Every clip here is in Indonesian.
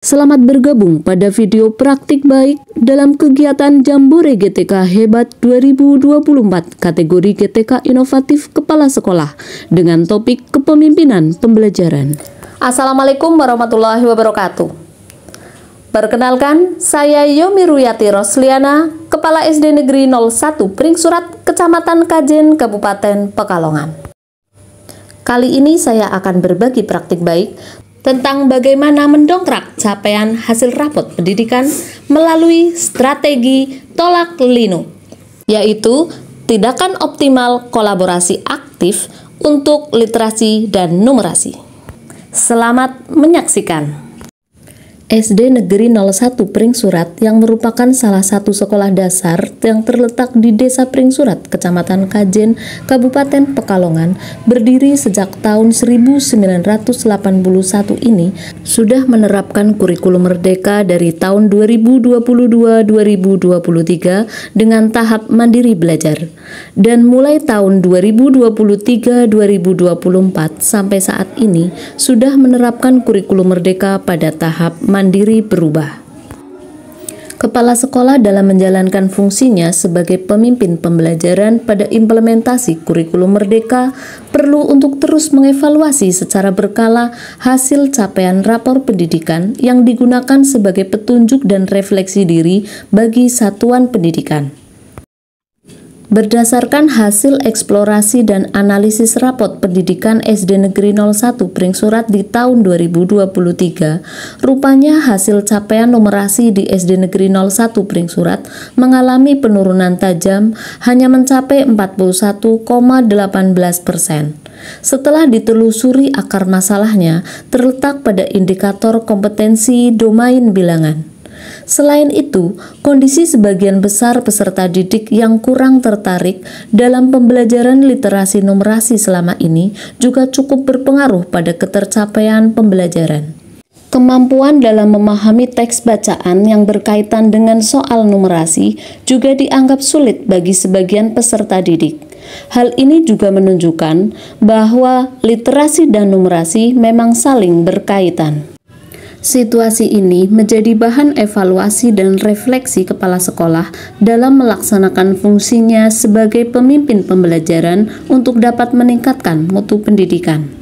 Selamat bergabung pada video praktik baik dalam kegiatan Jambore GTK Hebat 2024 kategori GTK Inovatif Kepala Sekolah dengan topik kepemimpinan pembelajaran. Assalamualaikum warahmatullahi wabarakatuh. Perkenalkan, saya Yomi Ruyati Rosliana, Kepala SD Negeri 01 Pringsurat, Kecamatan Kajen, Kabupaten Pekalongan. Kali ini saya akan berbagi praktik baik tentang bagaimana mendongkrak capaian hasil rapot pendidikan melalui strategi tolak linu, yaitu tindakan optimal kolaborasi aktif untuk literasi dan numerasi. Selamat menyaksikan. SD Negeri 01 Pringsurat yang merupakan salah satu sekolah dasar yang terletak di Desa Pringsurat, Kecamatan Kajen, Kabupaten Pekalongan, berdiri sejak tahun 1981 ini sudah menerapkan kurikulum merdeka dari tahun 2022-2023 dengan tahap mandiri belajar. Dan mulai tahun 2023-2024 sampai saat ini sudah menerapkan kurikulum merdeka pada tahap mandiri berubah. Kepala sekolah dalam menjalankan fungsinya sebagai pemimpin pembelajaran pada implementasi kurikulum merdeka perlu untuk terus mengevaluasi secara berkala hasil capaian rapor pendidikan yang digunakan sebagai petunjuk dan refleksi diri bagi satuan pendidikan. Berdasarkan hasil eksplorasi dan analisis rapot pendidikan SD Negeri 01 Pringsurat di tahun 2023, rupanya hasil capaian numerasi di SD Negeri 01 Pringsurat mengalami penurunan tajam, hanya mencapai 41,18%. Setelah ditelusuri akar masalahnya, terletak pada indikator kompetensi domain bilangan. Selain itu, kondisi sebagian besar peserta didik yang kurang tertarik dalam pembelajaran literasi numerasi selama ini juga cukup berpengaruh pada ketercapaian pembelajaran. Kemampuan dalam memahami teks bacaan yang berkaitan dengan soal numerasi juga dianggap sulit bagi sebagian peserta didik. Hal ini juga menunjukkan bahwa literasi dan numerasi memang saling berkaitan. Situasi ini menjadi bahan evaluasi dan refleksi kepala sekolah dalam melaksanakan fungsinya sebagai pemimpin pembelajaran untuk dapat meningkatkan mutu pendidikan.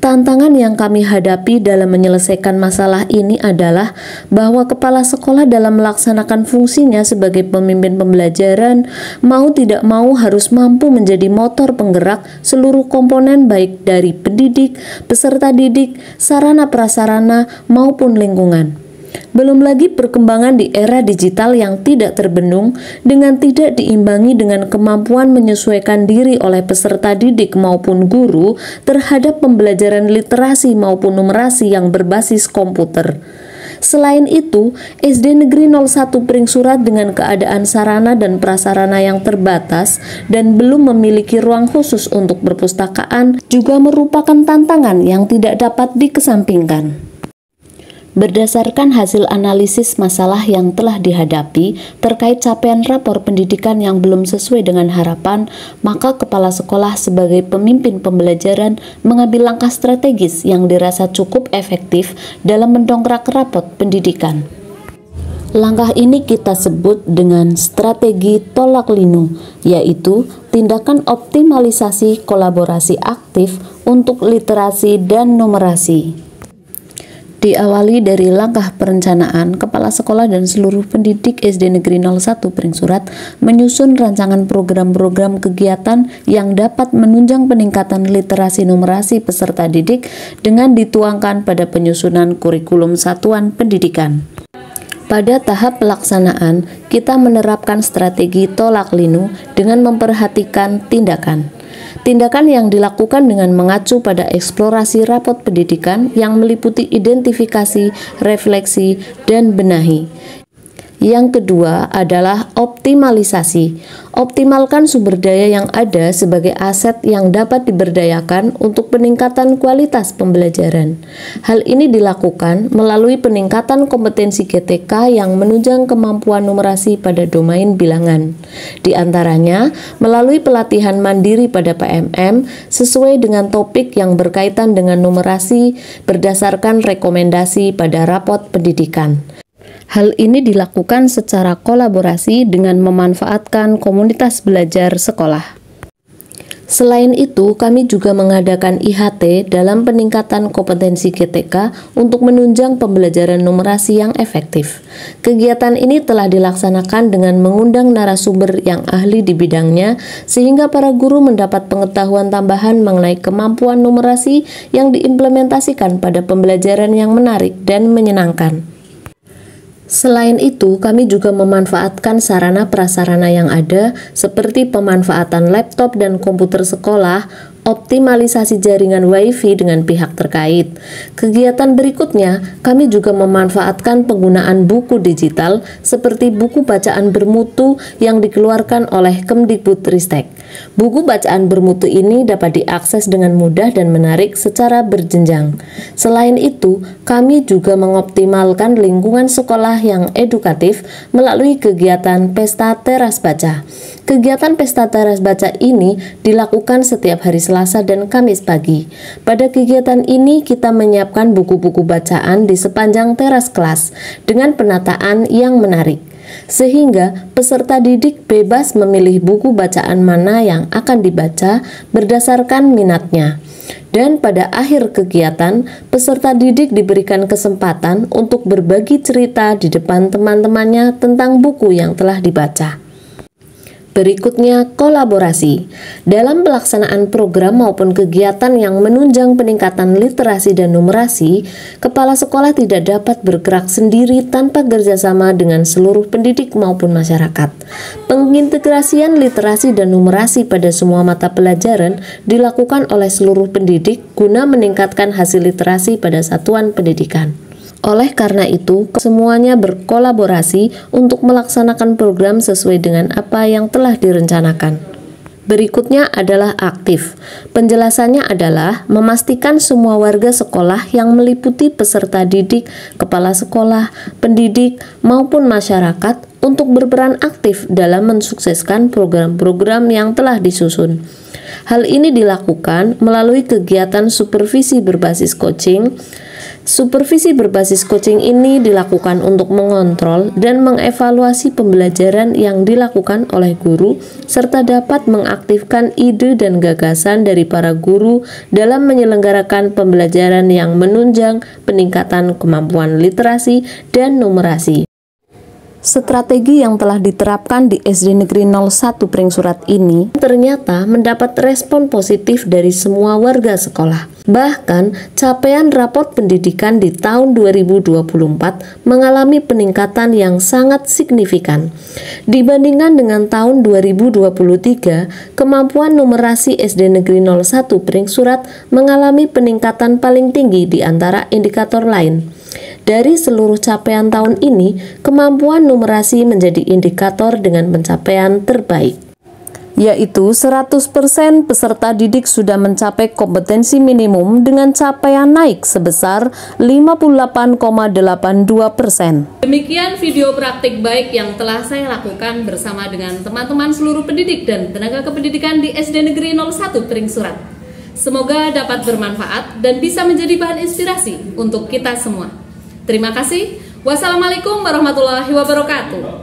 Tantangan yang kami hadapi dalam menyelesaikan masalah ini adalah bahwa kepala sekolah dalam melaksanakan fungsinya sebagai pemimpin pembelajaran mau tidak mau harus mampu menjadi motor penggerak seluruh komponen baik dari pendidik, peserta didik, sarana prasarana maupun lingkungan. Belum lagi perkembangan di era digital yang tidak terbendung dengan tidak diimbangi dengan kemampuan menyesuaikan diri oleh peserta didik maupun guru terhadap pembelajaran literasi maupun numerasi yang berbasis komputer. Selain itu, SD Negeri 01 Pringsurat dengan keadaan sarana dan prasarana yang terbatas dan belum memiliki ruang khusus untuk perpustakaan juga merupakan tantangan yang tidak dapat dikesampingkan. Berdasarkan hasil analisis masalah yang telah dihadapi terkait capaian rapor pendidikan yang belum sesuai dengan harapan, maka kepala sekolah sebagai pemimpin pembelajaran mengambil langkah strategis yang dirasa cukup efektif dalam mendongkrak rapot pendidikan. Langkah ini kita sebut dengan strategi tolak linu, yaitu tindakan optimalisasi kolaborasi aktif untuk literasi dan numerasi. Diawali dari langkah perencanaan, kepala sekolah dan seluruh pendidik SD Negeri 01 Pringsurat menyusun rancangan program-program kegiatan yang dapat menunjang peningkatan literasi numerasi peserta didik dengan dituangkan pada penyusunan kurikulum satuan pendidikan. Pada tahap pelaksanaan, kita menerapkan strategi tolak linu dengan memperhatikan tindakan yang dilakukan dengan mengacu pada eksplorasi rapot pendidikan yang meliputi identifikasi, refleksi, dan benahi. Yang kedua adalah optimalisasi. Optimalkan sumber daya yang ada sebagai aset yang dapat diberdayakan untuk peningkatan kualitas pembelajaran. Hal ini dilakukan melalui peningkatan kompetensi GTK yang menunjang kemampuan numerasi pada domain bilangan. Di antaranya, melalui pelatihan mandiri pada PMM sesuai dengan topik yang berkaitan dengan numerasi berdasarkan rekomendasi pada rapot pendidikan. Hal ini dilakukan secara kolaborasi dengan memanfaatkan komunitas belajar sekolah. Selain itu, kami juga mengadakan IHT dalam peningkatan kompetensi GTK untuk menunjang pembelajaran numerasi yang efektif. Kegiatan ini telah dilaksanakan dengan mengundang narasumber yang ahli di bidangnya, sehingga para guru mendapat pengetahuan tambahan mengenai kemampuan numerasi yang diimplementasikan pada pembelajaran yang menarik dan menyenangkan. Selain itu, kami juga memanfaatkan sarana-prasarana yang ada seperti pemanfaatan laptop dan komputer sekolah, optimalisasi jaringan WiFi dengan pihak terkait. Kegiatan berikutnya, kami juga memanfaatkan penggunaan buku digital seperti buku bacaan bermutu yang dikeluarkan oleh Kemdikbudristek. Buku bacaan bermutu ini dapat diakses dengan mudah dan menarik secara berjenjang. Selain itu, kami juga mengoptimalkan lingkungan sekolah yang edukatif melalui kegiatan Pesta Teras Baca. Kegiatan Pesta Teras Baca ini dilakukan setiap hari Selasa dan Kamis pagi. Pada kegiatan ini kita menyiapkan buku-buku bacaan di sepanjang teras kelas dengan penataan yang menarik, sehingga peserta didik bebas memilih buku bacaan mana yang akan dibaca berdasarkan minatnya. Dan pada akhir kegiatan, peserta didik diberikan kesempatan untuk berbagi cerita di depan teman-temannya tentang buku yang telah dibaca. Berikutnya, kolaborasi. Dalam pelaksanaan program maupun kegiatan yang menunjang peningkatan literasi dan numerasi, kepala sekolah tidak dapat bergerak sendiri tanpa kerjasama dengan seluruh pendidik maupun masyarakat. Pengintegrasian literasi dan numerasi pada semua mata pelajaran dilakukan oleh seluruh pendidik guna meningkatkan hasil literasi pada satuan pendidikan. Oleh karena itu, semuanya berkolaborasi untuk melaksanakan program sesuai dengan apa yang telah direncanakan. Berikutnya adalah aktif. Penjelasannya adalah memastikan semua warga sekolah yang meliputi peserta didik, kepala sekolah, pendidik, maupun masyarakat untuk berperan aktif dalam mensukseskan program-program yang telah disusun. Hal ini dilakukan melalui kegiatan supervisi berbasis coaching. Supervisi berbasis coaching ini dilakukan untuk mengontrol dan mengevaluasi pembelajaran yang dilakukan oleh guru, serta dapat mengaktifkan ide dan gagasan dari para guru dalam menyelenggarakan pembelajaran yang menunjang peningkatan kemampuan literasi dan numerasi. Strategi yang telah diterapkan di SD Negeri 01 Pringsurat ini ternyata mendapat respon positif dari semua warga sekolah. Bahkan, capaian raport pendidikan di tahun 2024 mengalami peningkatan yang sangat signifikan. Dibandingkan dengan tahun 2023, kemampuan numerasi SD Negeri 01 Pringsurat mengalami peningkatan paling tinggi di antara indikator lain. Dari seluruh capaian tahun ini, kemampuan numerasi menjadi indikator dengan pencapaian terbaik, yaitu 100% peserta didik sudah mencapai kompetensi minimum dengan capaian naik sebesar 58,82%. Demikian video praktik baik yang telah saya lakukan bersama dengan teman-teman seluruh pendidik dan tenaga kependidikan di SD Negeri 01 Pringsurat. Semoga dapat bermanfaat dan bisa menjadi bahan inspirasi untuk kita semua. Terima kasih. Wassalamualaikum warahmatullahi wabarakatuh.